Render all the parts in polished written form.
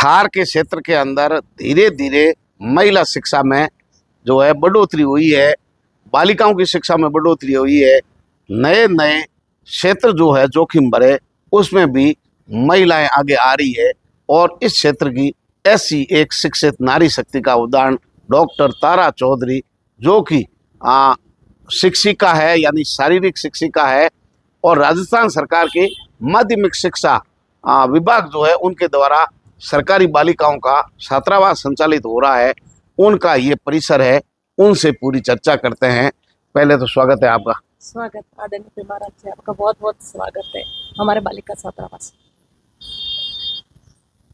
थार के क्षेत्र के अंदर धीरे धीरे महिला शिक्षा में जो है बढ़ोतरी हुई है, बालिकाओं की शिक्षा में बढ़ोतरी हुई है। नए नए क्षेत्र जो है जोखिम भरे, उसमें भी महिलाएं आगे आ रही है। और इस क्षेत्र की ऐसी एक शिक्षित नारी शक्ति का उदाहरण डॉक्टर तारा चौधरी, जो कि शिक्षिका है, यानी शारीरिक शिक्षिका है, और राजस्थान सरकार के माध्यमिक शिक्षा विभाग जो है उनके द्वारा सरकारी बालिकाओं का छात्रावास संचालित हो रहा है, उनका ये परिसर है। उनसे पूरी चर्चा करते हैं। पहले तो स्वागत है आपका। स्वागत आदरणीय महाराज जी, आपका बहुत बहुत स्वागत है हमारे बालिका छात्रावास।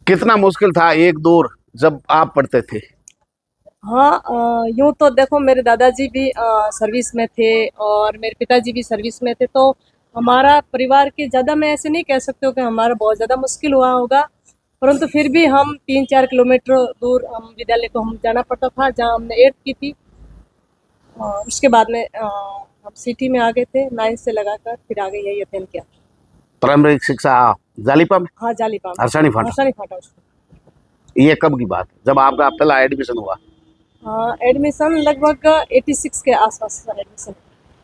कितना मुश्किल था एक दौर जब आप पढ़ते थे? हाँ, यूँ तो देखो, मेरे दादाजी भी सर्विस में थे और मेरे पिताजी भी सर्विस में थे, तो हमारा परिवार के ज़्यादा मैं ऐसे नहीं कह सकती हूँ कि हमारा बहुत ज़्यादा मुश्किल हुआ होगा, परंतु फिर भी हम 3-4 किलोमीटर दूर हम विद्यालय को हम जाना पड़ता था, जहाँ हमने 8th की थी। उसके बाद में हम सिटी में आ गए थे, 9th से लगाकर फिर आगे यही अध्ययन किया। प्रारंभिक शिक्षा जालीपा में? हाँ, जालीपा में, हरसानी फाटा। हरसानी फाटा। ये कब की बात है जब आपका पहला एडमिशन हुआ? एडमिशन लगभग 86 के आसपास था एडमिशन।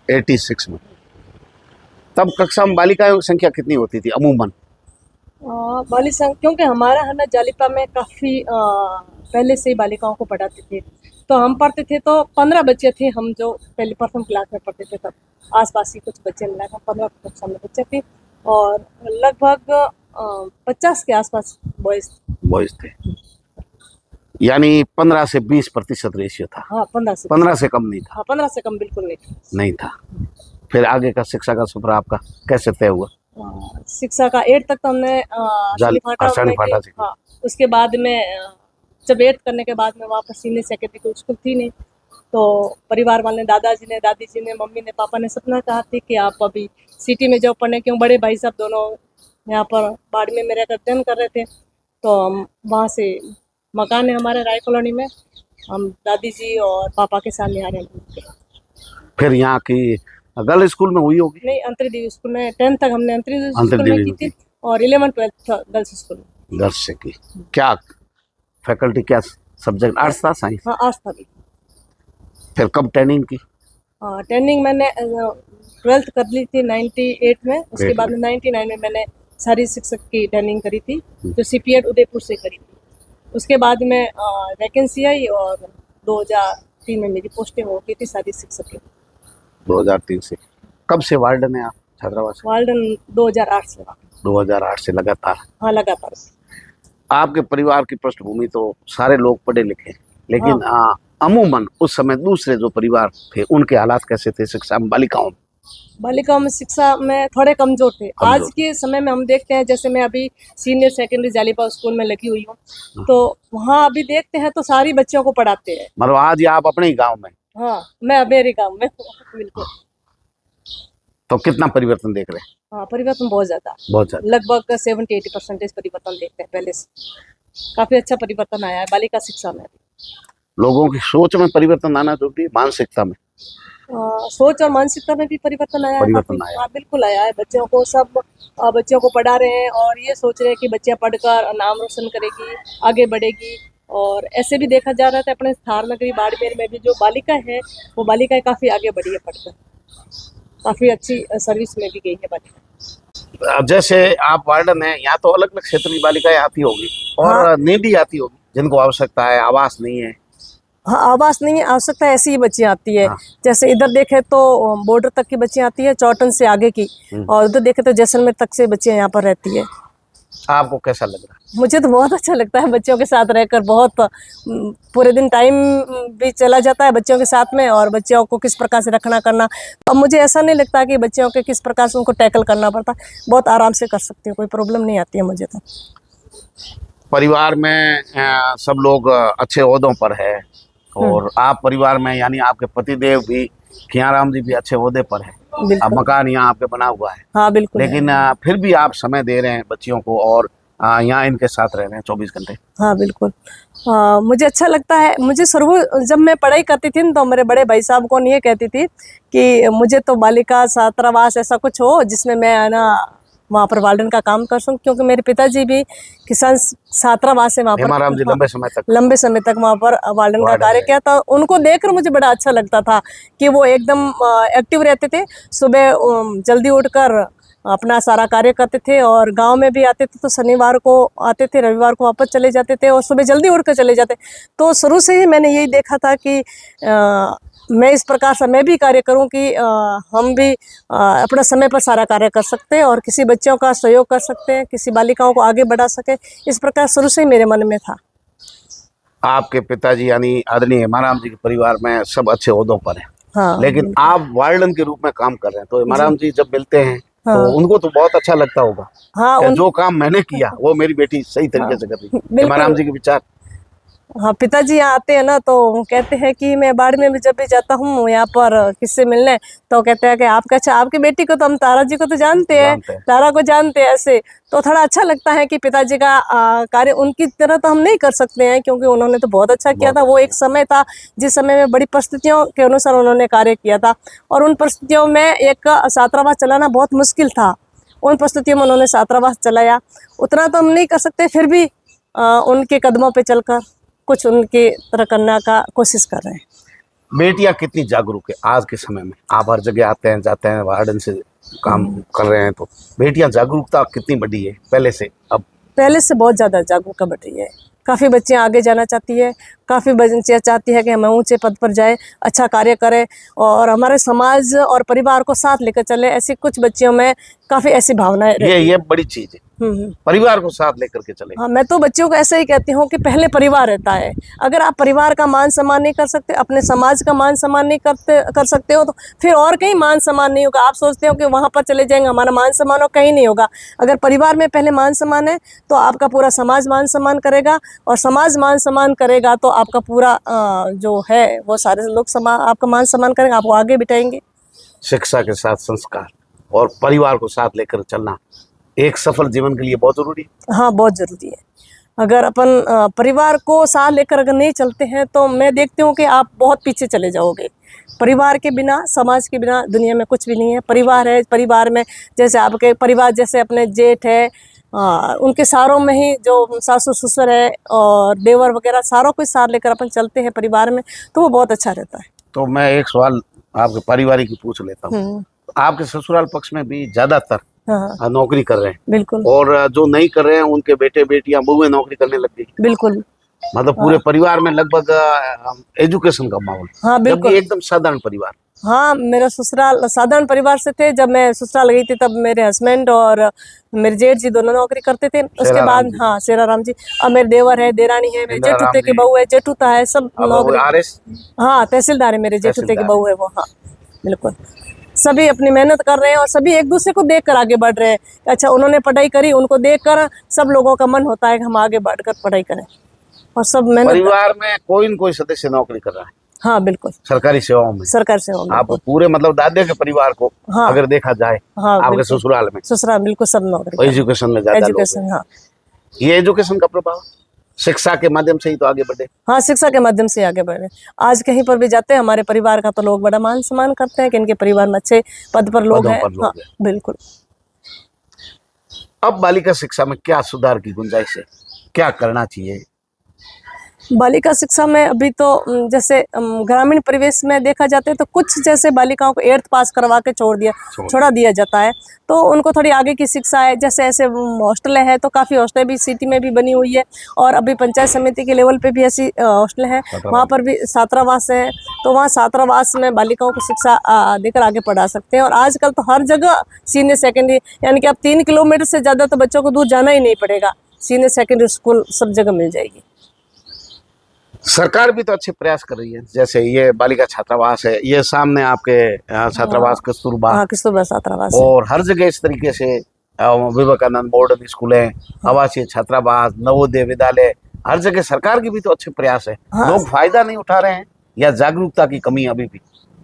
86 में। तब कक्षा में बालिकाओं की संख्या कितनी होती थी अमूमन? क्योंकि हमारा है ना जालिपा में काफ़ी पहले से ही बालिकाओं को पढ़ाते थे, तो हम पढ़ते थे तो 15 बच्चे थे हम जो पहले प्रथम क्लास में पढ़ते थे। तब आसपास ही कुछ बच्चे मिलाकर 15 कक्षा में बच्चे थे और लगभग 50 के आसपास बॉयज थे, यानी 15 से 20% रेशियो था। हाँ, 15 से कम नहीं था। हाँ, 15 से कम बिल्कुल नहीं था। फिर आगे का शिक्षा का सफर आपका कैसे तय हुआ? शिक्षा का 8 तक तो हमने हरसानी फाटा से। हाँ, उसके बाद में जब 8 करने के बाद में वहाँ पर सीनियर सेकेंडरी कोई स्कूल थी नहीं, तो परिवार वाले दादाजी ने, दादी जी ने, मम्मी ने, पापा ने सपना कहा थी कि आप अभी सिटी में जाओ पढ़ने, क्यों बड़े भाई साहब दोनों यहाँ पर बाड़मेर में रहकर अध्ययन कर रहे थे। तो हम वहाँ से मकान है हमारे राय कॉलोनी में, हम दादी जी और पापा के साथ यहाँ रहने। फिर यहाँ की गर्ल स्कूल में हुई होगी? नहीं, अंतरदेवी स्कूल में 10th तक हमने अंतरदेवी स्कूल में की थी और 11th-12th गर्ल्स स्कूल में। गर्ल्स से की। क्या फैकल्टी, क्या सब्जेक्ट? आर्ट्स था, साइंस? हाँ, आर्ट्स था भी। फिर कब ट्रेनिंग की? ट्रेनिंग मैंने 12th कर ली थी 98 में। उसके बाद में 99 में मैंने शारीरिक शिक्षक की ट्रेनिंग करी थी, जो CPED उदयपुर से करी थी। उसके बाद में वैकेंसी आई और 2003 में मेरी पोस्टिंग हो गई थी शारीरिक शिक्षक की। 2003 से। कब से वार्डन है आप छात्रावास? वार्डन 2008 से। 2008 से लगातार? हाँ, लगातार। आपके परिवार की पृष्ठभूमि तो सारे लोग पढ़े लिखे, लेकिन अमूमन उस समय दूसरे जो परिवार थे उनके हालात कैसे थे शिक्षा में? बालिकाओं में शिक्षा में थोड़े कमजोर थे। आज के समय में हम देखते हैं, जैसे मैं अभी सीनियर सेकेंडरी जालीपा स्कूल में लगी हुई हूँ, तो वहाँ अभी देखते हैं तो सारी बच्चों को पढ़ाते हैं। मतलब आज आप अपने ही गाँव में? हाँ, मैं मेरे गाँव में बिल्कुल। तो कितना परिवर्तन देख रहे हैं? हाँ, परिवर्तन बहुत ज्यादा, लगभग 70-80% परिवर्तन देखते हैं। पहले से काफी अच्छा परिवर्तन आया है बालिका शिक्षा में। लोगों की सोच में परिवर्तन आना जरूरी है, मानसिकता में? सोच और मानसिकता में भी परिवर्तन आया है। हाँ, बिल्कुल आया है। बच्चों को पढ़ा रहे हैं और ये सोच रहे हैं कि बच्चियाँ पढ़कर नाम रोशन करेगी, आगे बढ़ेगी। और ऐसे भी देखा जा रहा था अपने थार नगरी बाड़मेर में भी जो बालिका है, वो बालिकाएं काफ़ी आगे बढ़ी है पढ़कर, काफ़ी अच्छी सर्विस में भी गई है बालिका। जैसे आप वार्डन है, यहाँ तो अलग अलग क्षेत्र की बालिकाएं आती होगी और नहीं भी आती होगी, जिनको आवश्यकता है, आवास नहीं है। हाँ, आवास नहीं है, आवश्यकता ऐसी ही बच्चियाँ आती है। जैसे इधर देखे तो बॉर्डर तक की बच्चियाँ आती है, चौटन से आगे की, और उधर देखे तो जैसलमेर तक से बच्चियाँ यहाँ पर रहती है। आपको कैसा लग रहा है? मुझे तो बहुत अच्छा लगता है बच्चों के साथ रहकर। बहुत पूरे दिन टाइम भी चला जाता है बच्चों के साथ में, और बच्चों को किस प्रकार से रखना करना, अब मुझे ऐसा नहीं लगता कि बच्चों के किस प्रकार से उनको टैकल करना पड़ता। बहुत आराम से कर सकती हूँ, कोई प्रॉब्लम नहीं आती है मुझे तो। परिवार में सब लोग अच्छे ओहदों पर है और आप परिवार में, यानी आपके पतिदेव भी, खियाराम जी भी अच्छे ओहदे पर है। अब मकान यहाँ आपके बना हुआ है। हाँ, बिल्कुल। लेकिन फिर भी आप समय दे रहे हैं बच्चियों को और यहाँ इनके साथ रह रहे हैं 24 घंटे। हाँ, बिल्कुल। मुझे अच्छा लगता है। मुझे जब मैं पढ़ाई करती थी तो मेरे बड़े भाई साहब को ये कहती थी कि मुझे तो बालिका छात्रावास ऐसा कुछ हो जिसमें मैं है ना वहाँ पर वार्डन का काम कर सकूँ, क्योंकि मेरे पिताजी भी किसान छात्रावास है वहाँ पर, हेमाराम जी लंबे समय तक वहाँ पर वार्डन का कार्य किया था। उनको देखकर मुझे बड़ा अच्छा लगता था कि वो एकदम एक्टिव रहते थे। सुबह जल्दी उठकर अपना सारा कार्य करते थे और गांव में भी आते थे तो शनिवार को आते थे, रविवार को वापस चले जाते थे और सुबह जल्दी उठ कर चले जाते। तो शुरू से ही मैंने यही देखा था कि मैं इस प्रकार से मैं भी कार्य करूं कि हम भी अपना समय पर सारा कार्य कर सकते हैं और किसी बच्चों का सहयोग कर सकते हैं, किसी बालिकाओं को आगे बढ़ा सके। इस प्रकार शुरू से ही मेरे मन में था। आपके पिताजी यानी आदरणीय हेमाराम जी के परिवार में सब अच्छे ओहदों पर हैं, हाँ, लेकिन आप वार्डन के रूप में काम कर रहे हैं, तो हेमाराम जी जब मिलते हैं हाँ, तो उनको तो बहुत अच्छा लगता होगा। हाँ, कि जो काम मैंने किया वो मेरी बेटी सही तरीके से कर रही है। हेमाराम जी के विचार। हाँ, पिताजी यहाँ आते हैं ना तो कहते हैं कि मैं बाड़ में भी जब भी जाता हूँ यहाँ पर किससे मिलने, तो कहते हैं कि आपका अच्छा, आपकी बेटी को तो हम तारा जी को तो जानते हैं, तारा को जानते हैं, ऐसे तो थोड़ा अच्छा लगता है कि पिताजी का कार्य उनकी तरह तो हम नहीं कर सकते हैं, क्योंकि उन्होंने तो बहुत अच्छा किया था। वो एक समय था जिस समय में बड़ी परिस्थितियों के अनुसार उन्होंने कार्य किया था और उन परिस्थितियों में एक छात्रावास चलाना बहुत मुश्किल था। उन परिस्थितियों में उन्होंने छात्रावास चलाया। उतना तो हम नहीं कर सकते, फिर भी उनके कदमों पे चलकर कुछ उनकी तरह करने का कोशिश कर रहे हैं। बेटियां कितनी जागरूक है आज के समय में? आप हर जगह आते हैं जाते हैं, वार्डन से काम कर रहे हैं, तो बेटियां जागरूकता कितनी बढ़ी है पहले से अब? पहले से बहुत ज़्यादा जागरूकता बढ़ रही है। काफ़ी बच्चियाँ आगे जाना चाहती है, काफ़ी बच्चियाँ चाहती है कि हम ऊंचे पद पर जाए, अच्छा कार्य करें और हमारे समाज और परिवार को साथ लेकर चले। ऐसी कुछ बच्चियों में काफ़ी ऐसी भावनाएं रहती ये बड़ी चीज है, परिवार को साथ लेकर के चले। हाँ, मैं तो बच्चों को ऐसे ही कहती हूँ कि पहले परिवार रहता है। अगर आप परिवार का मान सम्मान नहीं कर सकते, अपने समाज का मान सम्मान नहीं कर सकते हो, तो फिर और कहीं मान सम्मान नहीं होगा। आप सोचते हो कि वहाँ पर चले जाएंगे हमारा मान सम्मान, और कहीं नहीं होगा। अगर परिवार में पहले मान सम्मान है तो आपका पूरा समाज मान सम्मान करेगा, और समाज मान सम्मान करेगा तो आपका पूरा जो है वो सारे लोग आपका मान सम्मान करेंगे, आपको आगे बिठाएंगे। शिक्षा के साथ संस्कार और परिवार को साथ लेकर चलना एक सफल जीवन के लिए बहुत जरूरी है। हाँ, बहुत ज़रूरी है। अगर अपन परिवार को साथ लेकर अगर नहीं चलते हैं तो मैं देखती हूँ कि आप बहुत पीछे चले जाओगे। परिवार के बिना, समाज के बिना दुनिया में कुछ भी नहीं है। परिवार है, परिवार में जैसे आपके परिवार, जैसे अपने जेठ है, उनके सारों में ही जो सासू ससुर है और देवर वगैरह सारों को साथ लेकर अपन चलते हैं परिवार में, तो वो बहुत अच्छा रहता है। तो मैं एक सवाल आपके पारिवारिक की पूछ लेता हूँ। आपके ससुराल पक्ष में भी ज्यादातर हाँ, नौकरी कर रहे हैं, बिल्कुल, और जो नहीं कर रहे हैं उनके बेटे बेटियां बहुएं नौकरी करने लग गई। बिल्कुल, मतलब पूरे परिवार में लगभग एजुकेशन का माहौल। हाँ, बिल्कुल, जबकि एकदम साधारण परिवार। हाँ, मेरा ससुराल साधारण परिवार से थे। जब मैं ससुराल गई थी तब मेरे हस्बैंड और मेरे जेठ जी दोनों नौकरी करते थे। उसके बाद हाँ, शेराराम जी, अब मेरे देवर है, देरानी है, मेरे जेठूते की बहू है, जेठूता है, सब नौकरी। हाँ, तहसीलदार है मेरे जेठूते की बहू है वो। हाँ, बिल्कुल, सभी अपनी मेहनत कर रहे हैं और सभी एक दूसरे को देखकर आगे बढ़ रहे हैं। अच्छा, उन्होंने पढ़ाई करी, उनको देखकर सब लोगों का मन होता है कि हम आगे बढ़कर पढ़ाई करें, और सब मेहनत। परिवार में कोई न कोई सदस्य नौकरी कर रहा है। हाँ, बिल्कुल, सरकारी सेवाओं में। सरकार सेवा में। आप पूरे मतलब दादे के परिवार को हाँ, अगर देखा जाए, हाँ, आपके ससुराल में, ससुराल बिल्कुल सब नौकरी, एजुकेशन में ज्यादा एजुकेशन। हाँ, ये एजुकेशन का प्रभाव शिक्षा के माध्यम से ही तो आगे बढ़े। हाँ, शिक्षा के माध्यम से आगे बढ़े। आज कहीं पर भी जाते हैं हमारे परिवार का तो लोग बड़ा मान सम्मान करते हैं कि इनके परिवार में अच्छे पद पर लोग हैं। हाँ, बिल्कुल। अब बालिका शिक्षा में क्या सुधार की गुंजाइश है, क्या करना चाहिए? बालिका शिक्षा में अभी तो जैसे ग्रामीण परिवेश में देखा जाता है तो कुछ जैसे बालिकाओं को 8th पास करवा के छोड़ा दिया जाता है, तो उनको थोड़ी आगे की शिक्षा है। जैसे ऐसे हॉस्टल है तो काफ़ी हॉस्टल भी सिटी में भी बनी हुई है, और अभी पंचायत समिति के लेवल पे भी ऐसी हॉस्टल है, वहाँ पर भी छात्रावास है। तो वहाँ छात्रावास में बालिकाओं को शिक्षा देकर आगे पढ़ा सकते हैं। और आजकल तो हर जगह सीनियर सेकेंडरी, यानी कि अब 3 किलोमीटर से ज़्यादा तो बच्चों को दूर जाना ही नहीं पड़ेगा, सीनियर सेकेंडरी स्कूल सब जगह मिल जाएगी। सरकार भी तो अच्छे प्रयास कर रही है, जैसे ये बालिका छात्रावास है, ये सामने आपके छात्रावास कस्तूरबा, हाँ, कस्तूरबा छात्रावास, और हर जगह इस तरीके से विवेकानंद मॉडर्न स्कूल है, आवासीय छात्रावास, नवोदय विद्यालय, हर जगह सरकार की भी तो अच्छे प्रयास है। लोग फायदा नहीं उठा रहे हैं या जागरूकता की कमी अभी भी?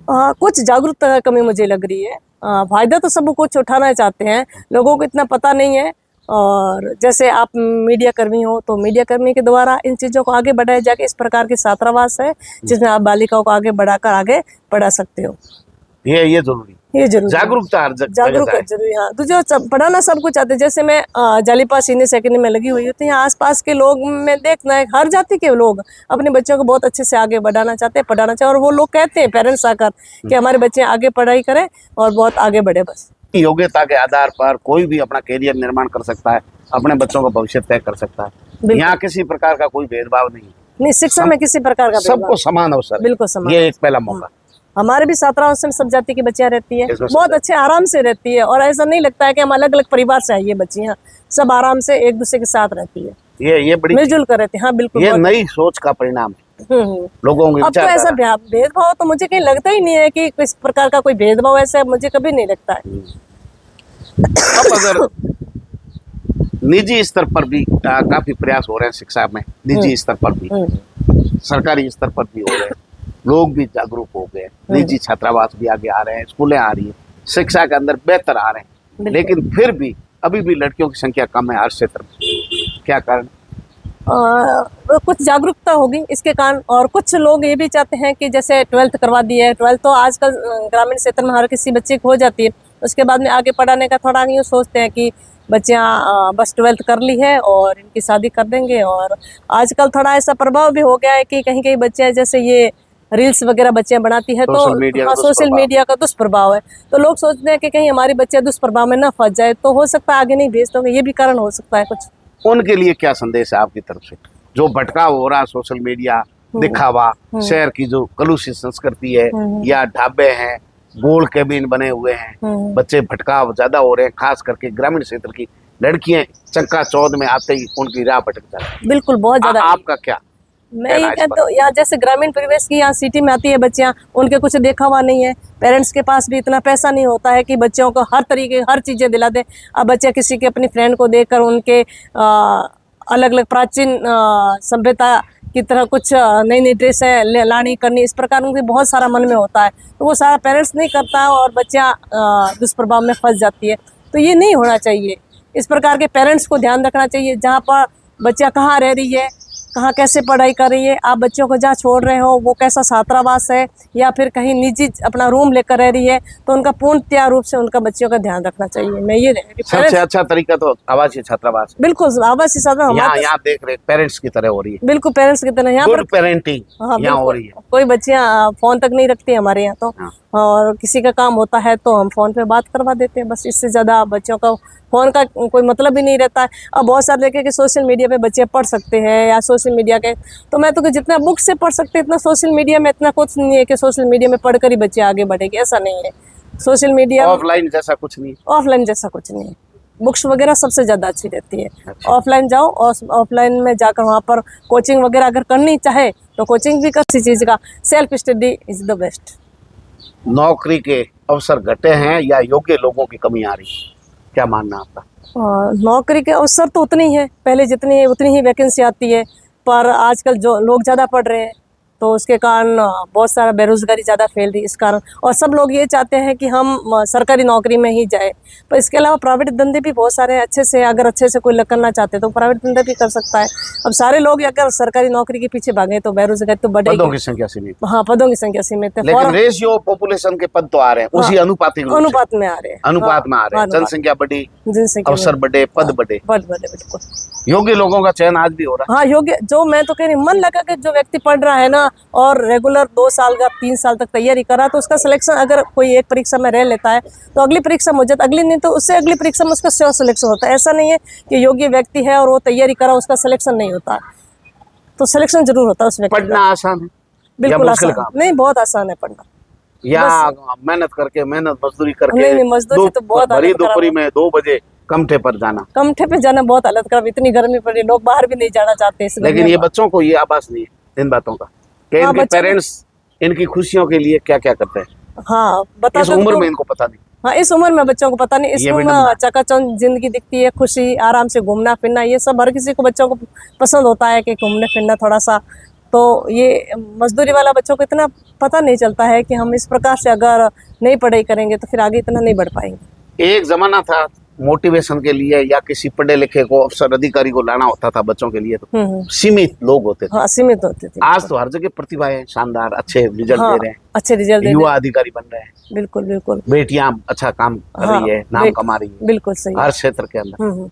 कुछ जागरूकता की कमी मुझे लग रही है। फायदा तो सब कुछ उठाना चाहते हैं, लोगों को इतना पता नहीं है। और जैसे आप मीडिया कर्मी हो तो मीडिया कर्मी के द्वारा इन चीज़ों को आगे बढ़ाया जाके इस प्रकार की छात्रावास है जिसमें आप बालिकाओं को आगे बढ़ाकर आगे बढ़ा सकते हो। ये जरूरी। ये जरूर जागरूकता हर जगह जागरूक जाए। जरूरी। हाँ तो जो पढ़ाना सब कुछ चाहते हैं। जैसे मैं जालीपा सीनियर सेकेंडरी में लगी हुई हूँ, तो यहाँ आसपास के लोग में देखना है, हर जाति के लोग अपने बच्चों को बहुत अच्छे से आगे बढ़ाना चाहते हैं, पढ़ाना चाहते हैं। और वो लोग कहते हैं पेरेंट्स आकर कि हमारे बच्चे आगे पढ़ाई करें और बहुत आगे बढ़े। बस योग्यता के आधार पर कोई भी अपना कैरियर निर्माण कर सकता है, अपने बच्चों का भविष्य तय कर सकता है। बिल्कुल। यहाँ किसी प्रकार का कोई भेदभाव नहीं है, नहीं, शिक्षा में किसी प्रकार का सबको भेदभाव। समान अवसर। बिल्कुल समान। ये एक पहला मौका। हमारे भी छात्रावास में सब जाति की बच्चियां रहती है, इसमें सब बहुत अच्छे आराम से रहती है। और ऐसा नहीं लगता है कि हम अलग अलग परिवार से आइए, बच्चियां सब आराम से एक दूसरे के साथ रहती है, ये बड़ी मिलजुल कर रहती है। हाँ बिल्कुल। ये नई सोच का परिणाम है लोगों की अब तो ऐसा भेदभाव तो मुझे कहीं लगता ही नहीं है कि किस प्रकार का कोई भेदभाव ऐसा मुझे कभी नहीं लगता है। अब अगर निजी स्तर पर भी काफी प्रयास हो रहे हैं शिक्षा में, निजी स्तर पर भी, सरकारी स्तर पर भी हो रहे हैं, लोग भी जागरूक हो गए, निजी छात्रावास भी आगे आ रहे हैं, स्कूलें आ रही है, शिक्षा के अंदर बेहतर आ रहे हैं। लेकिन फिर भी अभी भी लड़कियों की संख्या कम है हर क्षेत्र में। क्या कारण? कुछ जागरूकता होगी इसके कारण। और कुछ लोग ये भी चाहते हैं कि जैसे 12th करवा दी है, 12th तो आजकल ग्रामीण क्षेत्र में हर किसी बच्चे को हो जाती है, उसके बाद में आगे पढ़ाने का थोड़ा यूँ सोचते हैं कि बच्चियाँ बस 12th कर ली है और इनकी शादी कर देंगे। और आजकल थोड़ा ऐसा प्रभाव भी हो गया है कि कहीं कहीं बच्चे जैसे ये रील्स वगैरह बच्चियाँ बनाती है, तो हाँ सोशल मीडिया का दुष्प्रभाव है, तो लोग सोचते हैं कि कहीं हमारी बच्चे दुष्प्रभाव में ना फंस जाए, तो हो सकता है आगे नहीं भेजते होंगे, ये भी कारण हो सकता है कुछ। उनके लिए क्या संदेश है आपकी तरफ से, जो भटकाव हो रहा सोशल मीडिया, दिखावा, शहर की जो कलुषित संस्कृति है, या ढाबे हैं, गोल केबिन बने हुए हैं, बच्चे भटकाव ज्यादा हो रहे हैं, खास करके ग्रामीण क्षेत्र की लड़कियां चक्का चौध में आते ही उनकी राह भटक जाती है। बिल्कुल, बहुत ज्यादा। आपका क्या? मैं ये कहता हूँ, यहाँ जैसे ग्रामीण परिवेश की यहाँ सिटी में आती है बच्चियाँ, उनके कुछ देखा हुआ नहीं है, पेरेंट्स के पास भी इतना पैसा नहीं होता है कि बच्चों को हर तरीके हर चीज़ें दिला दे। अब बच्चे किसी के अपनी फ्रेंड को देखकर उनके अलग अलग प्राचीन सभ्यता की तरह कुछ नई नई ड्रेसें लानी करनी, इस प्रकार उनके बहुत सारा मन में होता है, तो वो सारा पेरेंट्स नहीं करता है और बच्चियाँ दुष्प्रभाव में फंस जाती है। तो ये नहीं होना चाहिए। इस प्रकार के पेरेंट्स को ध्यान रखना चाहिए, जहाँ पर बच्चा कहाँ रह रही है, कहाँ कैसे पढ़ाई कर रही है, आप बच्चों को जहाँ छोड़ रहे हो वो कैसा छात्रावास है या फिर कहीं निजी अपना रूम लेकर रह रही है, तो उनका पूर्णतया रूप से उनका बच्चों का ध्यान रखना चाहिए। मैं ये सबसे अच्छा तरीका तो आवासीय छात्रावास। बिल्कुल, आवासीय छात्रावास यहाँ देख रहे पेरेंट्स की तरह हो रही है। बिल्कुल पेरेंट्स की तरह यहाँ पर पेरेंटिंग यहाँ हो रही है। कोई बच्चियाँ फोन तक नहीं रखती हमारे यहाँ तो, और किसी का काम होता है तो हम फोन पे बात करवा देते हैं, बस इससे ज्यादा बच्चों का फोन का कोई मतलब ही नहीं रहता है। अब बहुत सारे देखे कि सोशल मीडिया पे बच्चे पढ़ सकते हैं या सोशल मीडिया के, तो मैं तो कि जितना बुक से पढ़ सकते हैं इतना सोशल मीडिया में इतना कुछ नहीं है कि सोशल मीडिया में पढ़कर ही बच्चे आगे बढ़ेंगे, ऐसा नहीं है। सोशल मीडिया ऑफलाइन जैसा कुछ नहीं, ऑफलाइन जैसा कुछ नहीं है। बुक्स वगैरह सबसे ज़्यादा अच्छी रहती है। ऑफलाइन जाओ और ऑफलाइन में जाकर वहाँ पर कोचिंग वगैरह अगर करनी चाहे तो कोचिंग भी किसी चीज़ का, self study is the best. नौकरी के अवसर घटे हैं या योग्य लोगों की कमी आ रही है, क्या मानना आपका? नौकरी के अवसर तो उतनी है, पहले जितनी है उतनी ही वैकेंसी आती है, पर आजकल जो लोग ज़्यादा पढ़ रहे हैं तो उसके कारण बहुत सारा बेरोजगारी ज़्यादा फैल रही है इस कारण। और सब लोग ये चाहते हैं कि हम सरकारी नौकरी में ही जाए, पर इसके अलावा प्राइवेट धंधे भी बहुत सारे अच्छे से, अगर अच्छे से कोई करना चाहते हैं तो प्राइवेट धंधे भी कर सकता है। अब सारे लोग अगर सरकारी नौकरी के पीछे भागे तो बेरोजगारी तो बढ़ेगी। पदों की संख्या सीमित। हाँ, पदों की संख्या सीमित है, लेकिन रेशियो पॉपुलेशन के पद तो आ रहे हैं, उसी अनुपात में आ रहे हैं, अनुपात में आ रहे हैं, जनसंख्या बढ़ी, अवसर बढ़े, पद बढ़े, बिल्कुल। योग्य लोगों का चयन आज भी हो रहा है। हाँ, योग्य, जो मैं तो कह रही मन लगा के जो व्यक्ति पढ़ रहा है ना और रेगुलर 2 साल का 3 साल तक तैयारी करा, तो उसका सिलेक्शन अगर कोई एक परीक्षा में रह लेता है तो अगली परीक्षा में हो जाता, अगली नहीं तो उससे अगली परीक्षा में उसका सिलेक्शन होता है। ऐसा नहीं है कि योग्य व्यक्ति है और वो तैयारी करा उसका सिलेक्शन नहीं होता, तो सिलेक्शन जरूर होता है उस व्यक्ति। पढ़ना आसान है? बिल्कुल आसान नहीं, बहुत आसान है पढ़ना, या मेहनत करके, मेहनत मजदूरी करके? नहीं, मजदूरी तो बहुत दोपहरी में 2 बजे कमठे पर जाना, कमठे पे जाना बहुत हालत खराब, इतनी गर्मी पड़ी, लोग बाहर भी नहीं जाना चाहते। लेकिन ये बच्चों को ये आभास नहीं है इन बातों का कि इनके पेरेंट्स इनकी खुशियों के लिए क्या क्या करते हैं। हाँ, बता इस उम्र में इनको पता नहीं। हाँ, इस उम्र में बच्चों को पता नहीं, इस उम्र में चकाचौंध जिंदगी दिखती है, खुशी, आराम से घूमना फिरना, ये सब हर किसी को बच्चों को पसंद होता है कि घूमने फिरना थोड़ा सा। तो ये मजदूरी वाला बच्चों को इतना पता नहीं चलता है कि हम इस प्रकार से अगर नहीं पढ़ाई करेंगे तो फिर आगे इतना नहीं बढ़ पाएंगे। एक जमाना था मोटिवेशन के लिए या किसी पढ़े लिखे को अफसर अधिकारी को लाना होता था बच्चों के लिए, तो सीमित लोग होते थे। हाँ, सीमित होते थे। आज तो हर जगह प्रतिभाएं शानदार, अच्छे रिजल्ट हाँ, दे रहे हैं, अच्छे रिजल्ट दे युवा अधिकारी बन रहे हैं, बिल्कुल बिल्कुल। बेटियां अच्छा काम कर हाँ, रही है, नाम कमा रही है बिल्कुल सही। हर क्षेत्र के अंदर। हम्म।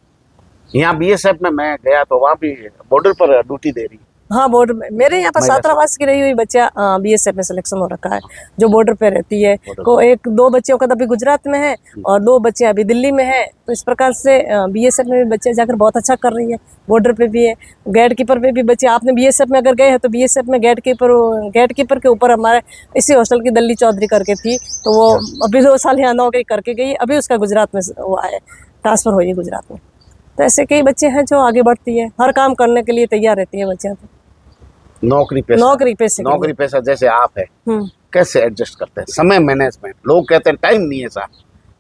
यहाँ बीएसएफ में मैं गया तो वहाँ भी बॉर्डर पर ड्यूटी दे रही है। हाँ, बॉर्डर में मेरे यहाँ पर छात्रावास की रही हुई बच्चा बीएसएफ में सिलेक्शन हो रखा है, जो बॉर्डर पे रहती है। को एक दो बच्चों का तो अभी गुजरात में है और दो बच्चे अभी दिल्ली में है। तो इस प्रकार से बीएसएफ में भी बच्चे जाकर बहुत अच्छा कर रही है। बॉर्डर पे भी है, गेट कीपर पे भी बच्चे। आपने बीएसएफ में अगर गए हैं तो बीएसएफ में गेट कीपर के ऊपर हमारे इसी हॉस्टल की दल्ली चौधरी करके थी, तो वो अभी 2 साल यहाँ नौकरी करके गई, अभी उसका गुजरात में हुआ है, ट्रांसफर हुई है गुजरात में। तो ऐसे कई बच्चे हैं जो आगे बढ़ती है, हर काम करने के लिए तैयार रहती है बच्चियाँ। तो नौकरी पेशा जैसे आप है, कैसे एडजस्ट करते हैं समय मैनेजमेंट? लोग कहते हैं टाइम नहीं है साहब,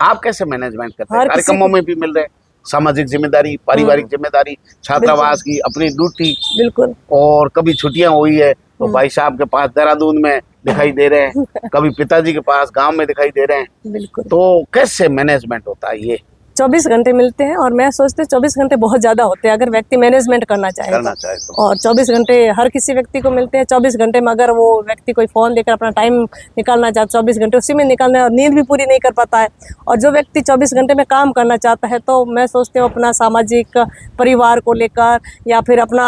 आप कैसे मैनेजमेंट करते हैं? कार्यक्रमों में भी मिल रहे हैं, सामाजिक जिम्मेदारी, पारिवारिक जिम्मेदारी, छात्रावास की अपनी ड्यूटी, बिल्कुल। और कभी छुट्टियां हुई है तो भाई साहब के पास देहरादून में दिखाई दे रहे हैं, कभी पिताजी के पास गांव में दिखाई दे रहे हैं, बिल्कुल। तो कैसे मैनेजमेंट होता है? ये 24 घंटे मिलते हैं और मैं सोचती हूँ 24 घंटे बहुत ज़्यादा होते हैं अगर व्यक्ति मैनेजमेंट करना चाहे तो। और 24 घंटे हर किसी व्यक्ति को मिलते हैं। 24 घंटे में अगर वो व्यक्ति कोई फ़ोन देकर अपना टाइम निकालना चाहता, 24 घंटे उसी में निकालना है और नींद भी पूरी नहीं कर पाता है। और जो व्यक्ति 24 घंटे में काम करना चाहता है तो मैं सोचती हूँ अपना सामाजिक परिवार को लेकर या फिर अपना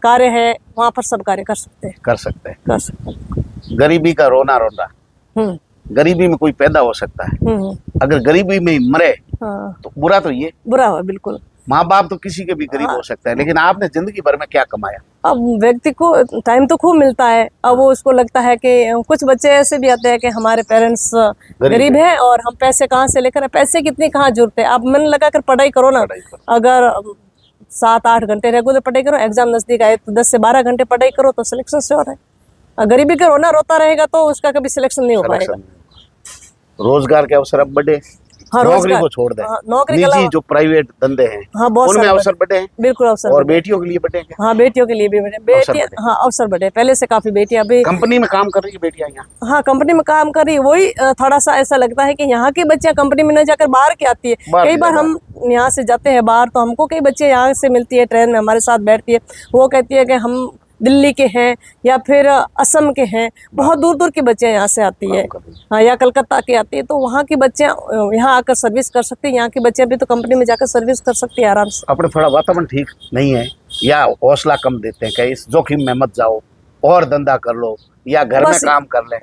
कार्य है वहाँ पर सब कार्य कर सकते हैं। गरीबी का रोना रोना, गरीबी में कोई पैदा हो सकता है, अगर गरीबी में मरे तो बुरा है, बिल्कुल। माँ बाप तो किसी के भी गरीब हो सकता है, लेकिन आपने जिंदगी भर में क्या कमाया? अब व्यक्ति को टाइम तो खूब मिलता है, अब वो उसको लगता है कि कुछ बच्चे ऐसे भी आते हैं कि हमारे पेरेंट्स गरीब हैं और हम पैसे कहाँ से लेकर, पैसे कितनी कहाँ जरूरत है। आप मन लगाकर पढ़ाई करो ना, अगर 7-8 घंटे रेगुलर पढ़ाई करो, एग्जाम नजदीक आए तो 10 से 12 घंटे पढ़ाई करो तो सिलेक्शन श्योर है। गरीबी का रोना रोता रहेगा तो उसका कभी सिलेक्शन नहीं हो पाएगा। रोजगार के अवसर अब बढ़े, नौकरी को छोड़ दें, निजी जो प्राइवेट धंधे हैं उनमें अवसर बढ़े हैं, बिल्कुल अवसर। और बेटियों के लिए बढ़े हैं? हाँ, बेटियों के लिए भी बढ़े, बेटियां, हाँ अवसर बढ़े। पहले से काफी बेटियां अभी कंपनी में काम कर रही है बेटियां यहाँ। हाँ, कंपनी में काम कर रही है। वही थोड़ा सा ऐसा लगता है कि यहाँ की बच्चियां कंपनी में न जाकर बाहर की आती है। कई बार हम यहाँ से जाते हैं बाहर तो हमको कई बच्चे यहाँ से मिलती है, ट्रेन में हमारे साथ बैठती है, वो कहती है कि हम दिल्ली के हैं या फिर असम के हैं, बहुत दूर दूर की बच्चियाँ यहाँ से आती है, हाँ, या कलकत्ता की आती है। तो वहाँ की बच्चियाँ यहाँ आकर सर्विस कर सकती है, यहाँ की बच्चियाँ भी तो कंपनी में जाकर सर्विस कर सकती है आराम से। अपने थोड़ा वातावरण ठीक नहीं है या हौसला कम देते हैं कि इस जोखिम में मत जाओ और धंधा कर लो या घर में काम कर ले,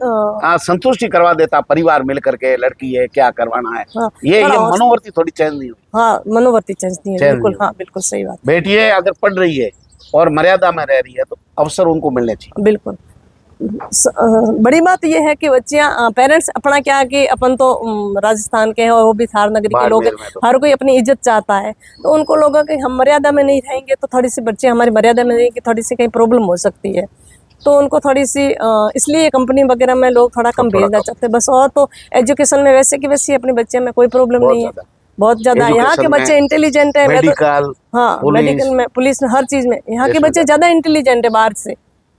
संतुष्टि करवा देता परिवार मिल करके, लड़की है क्या करवाना है। हाँ, ये मनोवर्ती थोड़ी चेंज नहीं हुई। हाँ, मनोवर्ती चेंज नहीं है, बिल्कुल। हाँ, बिल्कुल सही बात। बेटी है अगर पढ़ रही है और मर्यादा में रह रही है तो अवसर उनको मिलने चाहिए, बिल्कुल। बड़ी बात यह है कि बच्चियां, पेरेंट्स अपना क्या कि अपन तो राजस्थान के हैं और वो भी थार नगरी के लोग हैं, हर कोई अपनी इज्जत चाहता है, तो उनको लोगों कि हम मर्यादा में नहीं रहेंगे तो थोड़ी सी बच्चे हमारी मर्यादा में रहेंगे, थोड़ी सी कहीं प्रॉब्लम हो सकती है, तो उनको थोड़ी सी इसलिए कंपनी वगैरह में लोग थोड़ा कम भेजना चाहते हैं बस। और तो एजुकेशन में वैसे की वैसे अपने बच्चे में कोई प्रॉब्लम नहीं है, बहुत ज्यादा। यहाँ के बच्चे इंटेलिजेंट है, मेडिकल, हाँ, मेडिकल में, पुलिस में, हर चीज में यहाँ के बच्चे ज्यादा इंटेलिजेंट है बाहर से।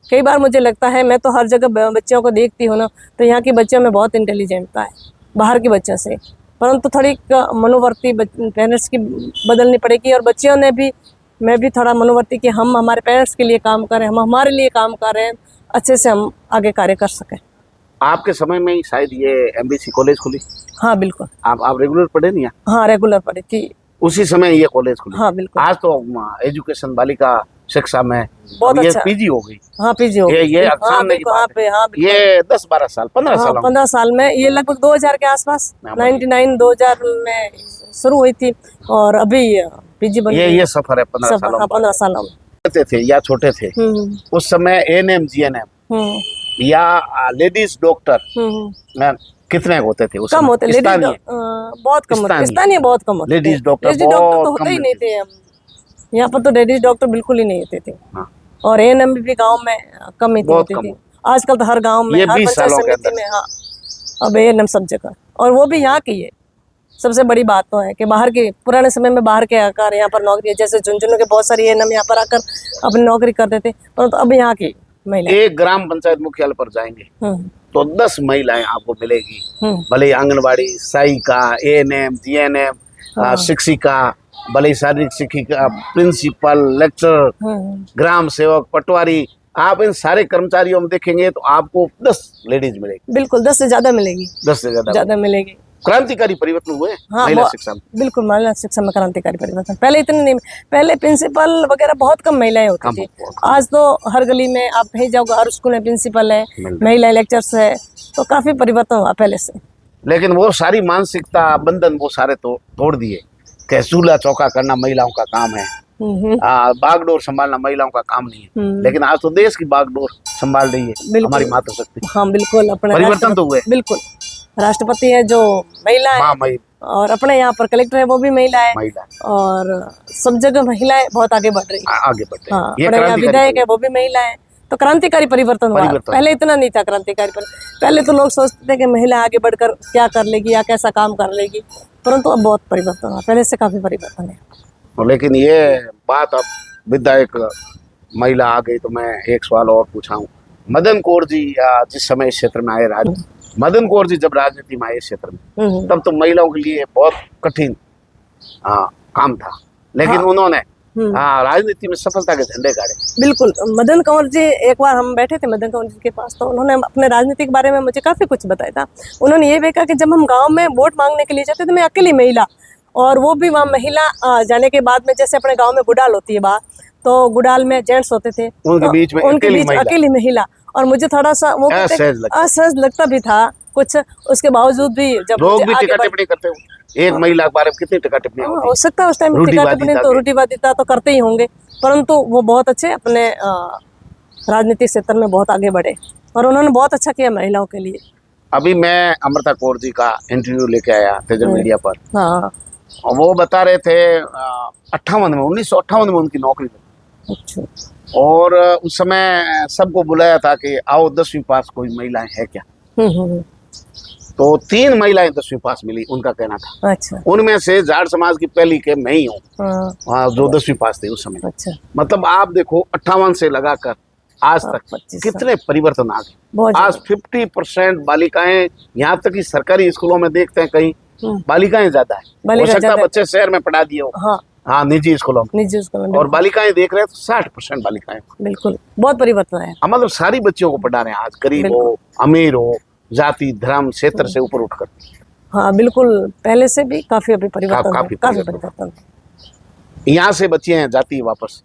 कई बार मुझे लगता है, मैं तो हर जगह बच्चों को देखती हूँ ना, तो यहाँ के बच्चों में बहुत इंटेलिजेंटता है बाहर के बच्चों से। परंतु थोड़ी मनोवर्ती पेरेंट्स की बदलनी पड़ेगी और बच्चियों ने भी, मैं भी थोड़ा मनोवर्ती कि हम हमारे पेरेंट्स के लिए काम करें, हम हमारे लिए काम कर रहे हैं, अच्छे से हम आगे कार्य कर सकें। आपके समय में ही शायद ये एमबीसी कॉलेज खुली? हाँ, बिल्कुल। आप रेगुलर पढ़े नहीं? हाँ, रेगुलर पढ़ी थी, उसी समय ये कॉलेज खुली? हाँ, बिल्कुल। आज तो एजुकेशन बालिका शिक्षा में बहुत अच्छा, पीजी हो गई। हाँ, पीजी हो गई। ये सामने की बात है। ये 10-12 साल, 15 साल में, ये लगभग 2000 के आसपास, 99-2000 में शुरू हुई थी और अभी पीजी बन गई। ये सफर है 15 सालों। 15 सालों में थे या छोटे थे उस समय, एएनएम जीएनएम या लेडीज डॉक्टर कितने होते थे? कम होते, बहुत कम होते, स्थानीय बहुत कम होते, लेडीज डॉक्टर तो होते ही नहीं थे। यहाँ पर तो लेडीज डॉक्टर बिल्कुल ही नहीं होते थे। हाँ। और एएनएम भी गांव में कम ही होती थी। आजकल तो हर गांव में, हर पंचायत समिति में, हाँ, अब एएनएम सब जगह, और वो भी यहाँ की है। सबसे बड़ी बात तो है कि बाहर के, पुराने समय में बाहर के आकर यहाँ पर नौकरी, जैसे झुंझुनू के बहुत सारी एएनएम यहाँ पर आकर अपनी नौकरी करते थे, परंतु अब यहाँ की महिला, एक ग्राम पंचायत मुख्यालय पर जाएंगे तो 10 महिलाएं आपको मिलेगी, भले आंगनबाड़ी, सहायिका, एएनएम, जीएनएम, शिक्षिका, भले शारीरिक शिक्षिका, प्रिंसिपल, लेक्चरर, ग्राम सेवक, पटवारी, आप इन सारे कर्मचारियों में देखेंगे तो आपको 10 लेडीज मिलेगी। बिल्कुल 10 से ज्यादा मिलेगी, 10 से ज्यादा मिलेगी। क्रांतिकारी परिवर्तन हुए हाँ, महिला शिक्षा में। बिल्कुल महिला शिक्षा में क्रांतिकारी परिवर्तन। पहले इतने नहीं, पहले प्रिंसिपल वगैरह बहुत कम महिलाएं होती थी। आज तो हर गली में आप कहीं जाओगे, हर स्कूल में प्रिंसिपल है, महिला लेक्चर्स है, तो काफी परिवर्तन हुआ पहले से। लेकिन वो सारी मानसिकता बंधन वो सारे तो तोड़ दिए कि चूल्हा चौका करना महिलाओं का काम है, बागडोर संभालना महिलाओं का काम नहीं है। लेकिन आज तो देश की बागडोर संभाल रही है हमारी मातृशक्ति। हाँ बिल्कुल, अपने परिवर्तन तो हुए। बिल्कुल, राष्ट्रपति है जो महिला है, और अपने यहाँ पर कलेक्टर है वो भी महिला है, और सब जगह महिलाएं बहुत आगे बढ़ रही है, आगे बढ़ रही है। हाँ, अपने यहाँ विधायक है वो भी महिला है, तो क्रांतिकारी परिवर्तन हुआ। पहले इतना नहीं था क्रांतिकारी पहले तो लोग सोचते थे कि महिला आगे बढ़कर क्या कर लेगी या कैसा काम कर लेगी, परंतु अब बहुत परिवर्तन हुआ, पहले से काफी परिवर्तन है। लेकिन ये बात अब विधायक महिला आ गई तो मैं एक सवाल और पूछाऊं। मदन कौर जी जिस समय इस क्षेत्र में आए, मदन कौर जी जब राजनीति में आए इस क्षेत्र में, तब तो महिलाओं के लिए बहुत कठिन काम था, लेकिन उन्होंने राजनीति में सफलता के झंडे गाड़े। बिल्कुल, मदन कंवर जी, एक बार हम बैठे थे मदन कंवर जी के पास, तो उन्होंने अपने राजनीति के बारे में मुझे काफी कुछ बताया था। उन्होंने ये भी कहा कि जब हम गांव में वोट मांगने के लिए जाते थे, मैं अकेली महिला, और वो भी वहाँ महिला जाने के बाद में, जैसे अपने गाँव में गुडाल होती है बात, तो गुडाल में जेंट्स होते थे, उनके बीच में अकेली महिला, और मुझे थोड़ा सा वो असहज लगता भी था कुछ। उसके बावजूद भी जब लोग भी टिकट टिप्पणी करते हो, एक महिला के बारे में कितनी टिकट टिप्पणी हो सकता है उस टाइम टिकट टिप्पणी तो रूढ़िवादिता तो करते ही होंगे, परंतु वो बहुत अच्छे अपने राजनीतिक क्षेत्र में बहुत आगे बढ़े, और उन्होंने बहुत अच्छा किया महिलाओं के लिए। अभी मैं अमृता कौर जी का इंटरव्यू लेके आया तेजर मीडिया पर, हाँ, और वो बता रहे थे 1958 में उनकी नौकरी लगी। अच्छा। और उस समय सबको बुलाया था कि आओ 10वीं पास कोई महिलाएं है क्या। तो 3 महिलाएं 10वीं पास मिली, उनका कहना था। अच्छा। उनमें से जाट समाज की पहली के मैं ही हूँ जो 10वीं पास थे उस समय। अच्छा। मतलब आप देखो 58 से लगाकर आज तक कितने परिवर्तन आ गए। आज 50% बालिकाएं, यहाँ तक कि सरकारी स्कूलों में देखते हैं कहीं बालिकाएं ज्यादा है। हो सकता है बच्चे शहर में पढ़ा दिए हो, हाँ निजी स्कूलों में, और बालिकाएं देख रहे हैं तो 60% बालिकाएं। बिल्कुल, बहुत परिवर्तन है। मतलब सारी बच्चियों को पढ़ा रहे हैं आज, गरीब हो, अमीर हो, जाति धर्म क्षेत्र से ऊपर उठकर। हाँ बिल्कुल, पहले से भी काफी अभी परिवर्तन, काफी परिवर्तन। यहाँ से बच्चे हैं जाती है वापस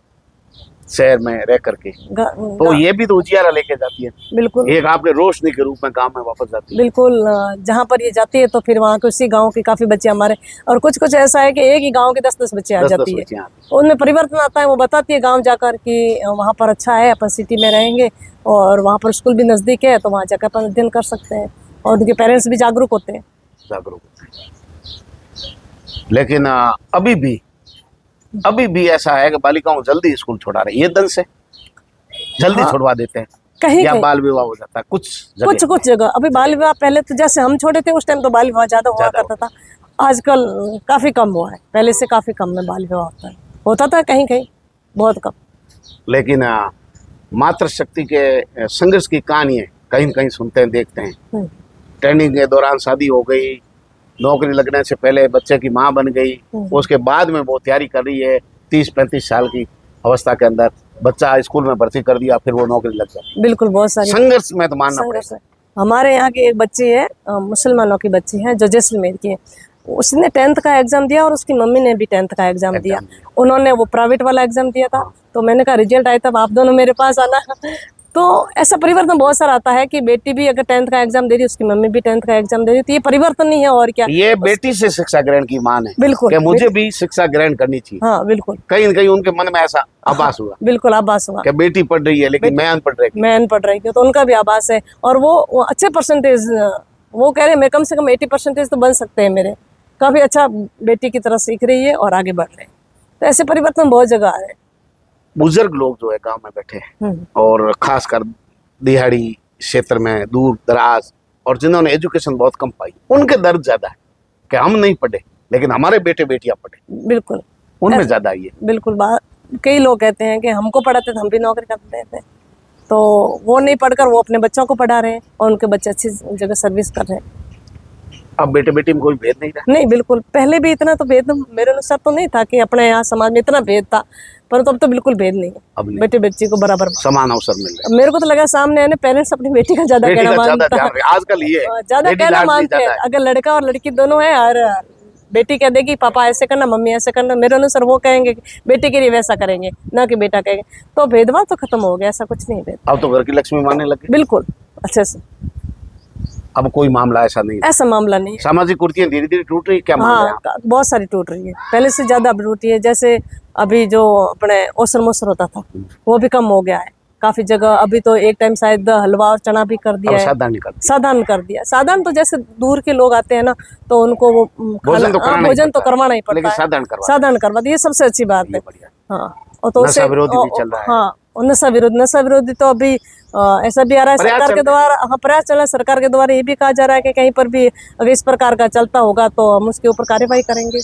शहर में रह करके, तो ये भी तो उजियारा लेके जाती है। बिल्कुल, एक आपके रोशनी के रूप में गांव में वापस जाती है। बिल्कुल, जहाँ पर ये जाती है तो फिर वहाँ के उसी गांव के काफी बच्चे हमारे, और कुछ कुछ ऐसा है कि एक ही गांव के 10-10 बच्चे आ जाती है, उनमें परिवर्तन आता है। वो बताती है गाँव जाकर कि वहाँ पर अच्छा है, अपन सिटी में रहेंगे, और वहाँ पर स्कूल भी नजदीक है, तो वहाँ जाकर अपन अध्ययन कर सकते हैं, और उनके पेरेंट्स भी जागरूक होते हैं। लेकिन अभी भी ऐसा है कि बालिकाओं जल्दी स्कूल छोड़ा रहे, ये दल से जल्दी छुड़वा देते हैं, कहीं या बाल विवाह हो जाता है कुछ जगह। अभी बाल विवाह पहले तो जैसे हम छोटे थे उस टाइम तो बाल विवाह ज्यादा हुआ करता था, आजकल काफी कम हुआ है, पहले से काफी कम में बाल विवाह होता था कहीं कहीं, बहुत कम। लेकिन मातृशक्ति के संघर्ष की कहानी है, कहीं कहीं सुनते हैं, देखते हैं। ट्रेनिंग के दौरान शादी हो गई, नौकरी लगने से पहले बच्चे की माँ बन गई, उसके बाद में वो तैयारी कर रही है, 30-35 साल की अवस्था के अंदर बच्चा स्कूल में भर्ती कर दिया, फिर वो नौकरी लग जाती। बिल्कुल, बहुत सारी संघर्ष में तो मानना पड़ेगा। हमारे यहाँ की एक बच्ची है, मुसलमानों की बच्ची है, जो जैसलमेर की है, उसने 10th का एग्जाम दिया, और उसकी मम्मी ने भी 10th का एग्जाम दिया। उन्होंने वो प्राइवेट वाला एग्जाम दिया था, तो मैंने कहा रिजल्ट आया तब आप दोनों मेरे पास आना। तो ऐसा परिवर्तन बहुत सारा आता है कि बेटी भी अगर 10th का एग्जाम दे रही है, उसकी मम्मी भी 10th का एग्जाम दे रही है, तो ये परिवर्तन नहीं है और क्या। ये बेटी से शिक्षा ग्रहण की मान है। बिल्कुल, कि मुझे भी शिक्षा ग्रहण करनी चाहिए। हाँ बिल्कुल, कहीं न कहीं उनके मन में ऐसा आभास हुआ। बिल्कुल, आभास हुआ कि बेटी पढ़ रही है लेकिन मैं अनपढ़ रही हूँ, तो उनका भी आभास है। और वो अच्छे परसेंटेज, वो कह रहे हैं कम से कम 80% तो बन सकते हैं मेरे, काफी अच्छा बेटी की तरह सीख रही है और आगे बढ़ रहे हैं। तो ऐसे परिवर्तन बहुत जगह आ रहे हैं। बुजुर्ग लोग जो है गांव में बैठे हैं, और खासकर दिहाड़ी क्षेत्र में, दूर दराज, और जिन्होंने एजुकेशन बहुत कम पाई, उनके दर्द ज्यादा है कि हम नहीं पढ़े लेकिन हमारे बेटे बेटियां पढ़े। बिल्कुल, उनमें ज्यादा आई है। बिल्कुल, कई लोग कहते हैं कि हमको पढ़ाते थे, हम भी नौकरी करते थे, तो वो नहीं पढ़कर वो अपने बच्चों को पढ़ा रहे हैं, और उनके बच्चे अच्छी जगह सर्विस कर रहे हैं। अब बेटे बेटी में कोई भेद नहीं रहा। नहीं, बिल्कुल पहले भी इतना तो भेद मेरे अनुसार तो नहीं था कि अपने यहाँ समाज में इतना भेद था, परंतु अब तो बिल्कुल भेद नहीं है। अब नहीं। बेटे बच्ची को बराबर समान अवसर मिल रहा मेरे को तो लगा सामने आने पेरेंट्स अपनी बेटी का ज्यादा है। बेटी कहना का ज्यादा मानता ध्यान रहे। आजकल ये है, ज्यादा बेटी कहना लाडली मानते हैं। ज्यादा है। अगर लड़का और लड़की दोनों है और बेटी कह देगी पापा ऐसे करना, मम्मी ऐसे करना, मेरे अनुसार वो कहेंगे कि बेटे के लिए वैसा करेंगे, ना कि बेटा कहेंगे। तो भेदभाव तो खत्म हो गया, ऐसा कुछ नहीं भेद। अब तो घर की लक्ष्मी मानने लगे। बिल्कुल अच्छे से, अब कोई मामला ऐसा नहीं है। ऐसा मामला नहीं है। सामाजिक कुर्तियां धीरे धीरे टूट रही, क्या मान रहे हैं हाँ, आप? बहुत सारी टूट रही है, पहले से ज्यादा अब टूटी है। जैसे अभी जो अपने ओसर मोसर होता था वो भी कम हो गया है काफी जगह। अभी तो एक टाइम शायद हलवा और चना भी कर दिया अब है, सावधान नहीं करती। साधारण कर दिया। साधारण तो जैसे दूर के लोग आते हैं ना, तो उनको वो भोजन तो कराना ही भोजन तो पड़ता है, करवाना ही पड़ता लेकिन है। साधारण करवा साधारण करवा दिया, ये सबसे अच्छी बात है। बढ़िया। हाँ, और तो नशा विरोधी भी चल रहा है। हाँ, और नशा विरोधी तो अभी ऐसा भी आ रहा है प्रयास सरकार चल के रहे हैं। द्वारा। हाँ, प्रयास चल रहा है सरकार के द्वारा। ये भी कहा जा रहा है कि कहीं पर भी अगर इस प्रकार का चलता होगा तो हम उसके ऊपर कार्यवाही करेंगे।